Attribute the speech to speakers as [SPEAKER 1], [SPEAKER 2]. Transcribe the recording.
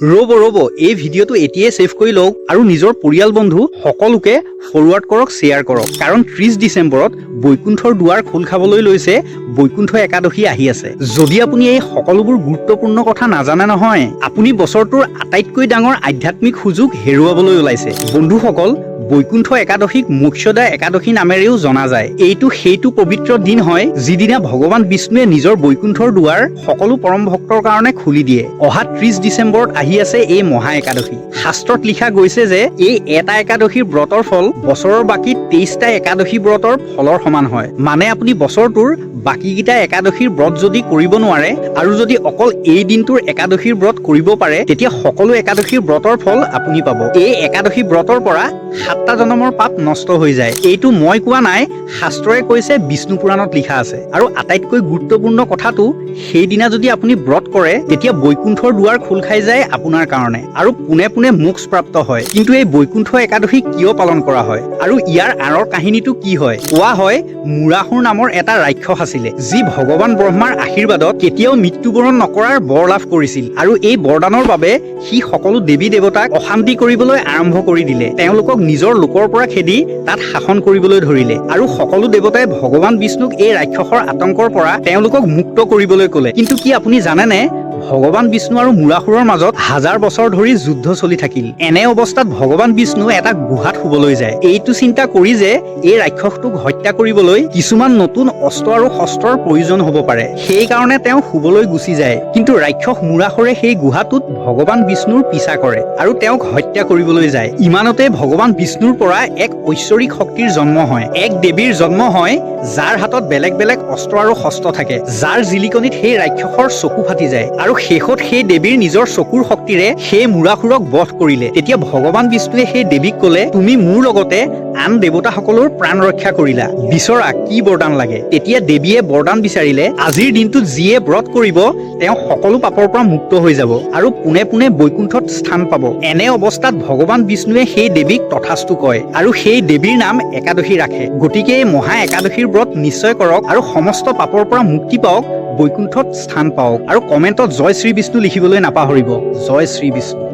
[SPEAKER 1] ৰ'ব এই ভিডিঅ'টো এতিয়াই ছেভ কৰি লওক আৰু নিজৰ পৰিয়াল বন্ধু সকলোকে ফৰৱাৰ্ড কৰক, শ্বেয়াৰ কৰক, কাৰণ 30 ডিচেম্বৰত বৈকুণ্ঠৰ দুৱাৰ খোল খাবলৈ লৈছে। বৈকুণ্ঠ একাদশী আহি আছে। যদি আপুনি এই সকলোবোৰ গুৰুত্বপূৰ্ণ কথা নাজানে নহয়, আপুনি বছৰটোৰ আটাইতকৈ ডাঙৰ আধ্যাত্মিক সুযোগ হেৰুৱাবলৈ ওলাইছে। বন্ধুসকল, বৈকুণ্ঠ একাদশীক মোক্ষদা একাদশী নামেৰেও জনা যায়। এইটো সেইটো পবিত্ৰ দিন হয় যিদিনা ভগৱান বিষ্ণুৱে নিজৰ বৈকুণ্ঠৰ দুৱাৰ সকলো পৰম ভক্তৰ কাৰণে খুলি দিয়ে। অহা 30 ডিচেম্বৰত আহি আছে এই মহা একাদশী। শাস্ত্ৰত লিখা গৈছে যে এই এটা একাদশীৰ ব্ৰতৰ ফল বছৰৰ বাকী 23টা একাদশী ব্ৰতৰ ফলৰ সমান হয়। মানে আপুনি বছৰটোৰ বাকীকেইটা একাদশীৰ ব্ৰত যদি কৰিব নোৱাৰে আৰু যদি অকল এই দিনটোৰ একাদশীৰ ব্ৰত কৰিব পাৰে, তেতিয়া সকলো একাদশীৰ ব্ৰতৰ ফল আপুনি পাব। এই একাদশী ব্ৰতৰ পৰা 7টা জন্মৰ পাপ নষ্ট হৈ যায়। এইটো মই কোৱা নাই, শাস্ত্ৰই কৈছে, বিষ্ণু পুৰাণত লিখা আছে। আৰু আটাইতকৈ গুৰুত্বপূৰ্ণ কথাটো, সেইদিনা যদি আপুনি ব্ৰত কৰে তেতিয়া বৈকুণ্ঠৰ দুৱাৰ খোল খাই যায় আপোনাৰ কাৰণে আৰু পোনে পোনে মোক্ষ প্ৰাপ্ত হয়। কিন্তু এই বৈকুণ্ঠ একাদশী কিয় পালন কৰা হয় আৰু ইয়াৰ আঁৰৰ কাহিনীটো কি হয়? কোৱা হয় মুৰাসুৰ নামৰ এটা ৰাক্ষস আছিলে, যি ভগৱান ব্ৰহ্মাৰ আশীৰ্বাদত কেতিয়াও মৃত্যুবৰণ নকৰাৰ বৰ লাভ কৰিছিল। আৰু এই বৰদানৰ বাবে সি সকলো দেৱী দেৱতাক অশান্তি কৰিবলৈ আৰম্ভ কৰি দিলে। তেওঁলোকক নিজৰ লোকৰ পৰা খেদি তাত শাসন কৰিবলৈ ধৰিলে আৰু সকলো দেৱতাই ভগৱান বিষ্ণুক এই ৰাক্ষসৰ আতংকৰ পৰা তেওঁলোকক মুক্ত কৰিবলৈ ক'লে। কিন্তু কি আপুনি জানেনে, ভগৱান বিষ্ণু আৰু মুৰাসুৰৰ মাজত 1000 বছৰ ধৰি যুদ্ধ চলি থাকিল। এনে অৱস্থাত ভগৱান বিষ্ণু এটা গুহাত শুবলৈ যায়। এইটো চিন্তা কৰি যে এই ৰাক্ষসটোক হত্যা কৰিবলৈ কিছুমান নতুন অস্ত্ৰ আৰু শস্ত্ৰৰ প্ৰয়োজন হ'ব পাৰে, সেইকাৰণে তেওঁ শুবলৈ গুচি যায়। কিন্তু ৰাক্ষস মুৰাসুৰে সেই গুহাটোত ভগৱান বিষ্ণুৰ পিছা কৰে আৰু তেওঁক হত্যা কৰিবলৈ যায়। ইমানতে ভগৱান বিষ্ণুৰ পৰা এক ঐশ্বৰিক শক্তিৰ জন্ম হয়। এক দেৱীৰ জন্ম হয় যাৰ হাতত বেলেগ বেলেগ অস্ত্ৰ আৰু শস্ত্ৰ থাকে, যাৰ জিলিকনিত সেই ৰাক্ষসৰ চকু ফাটি যায়। আৰু শেষত সেই দেৱীৰ নিজৰ চকুৰ শক্তিৰে সেই মুৰাসুৰক বধ কৰিলে। তেতিয়া ভগৱান বিষ্ণুৱে সেই দেৱীক ক'লে, তুমি মোৰ লগতে আন দেৱতাসকলৰ প্ৰাণ ৰক্ষা কৰিলা, বিচৰা কি বৰদান লাগে। তেতিয়া দেৱীয়ে বৰদান বিচাৰিলে, আজিৰ দিনটোত যিয়ে ব্ৰত কৰিব তেওঁ সকলো পাপৰ পৰা মুক্ত হৈ যাব আৰু পোনে পোনে বৈকুণ্ঠত স্থান পাব। এনে অৱস্থাত ভগৱান বিষ্ণুৱে সেই দেৱীক তথাস্তু কয় আৰু সেই দেৱীৰ নাম একাদশী ৰাখে। গতিকে এই মহা একাদশীৰ ব্ৰত নিশ্চয় কৰক আৰু সমস্ত পাপৰ পৰা মুক্তি পাওক, বৈকুণ্ঠত স্থান পাওক। আৰু কমেণ্টত জয় শ্ৰী বিষ্ণু লিখিবলৈ নাপাহৰিব। জয় শ্ৰী বিষ্ণু।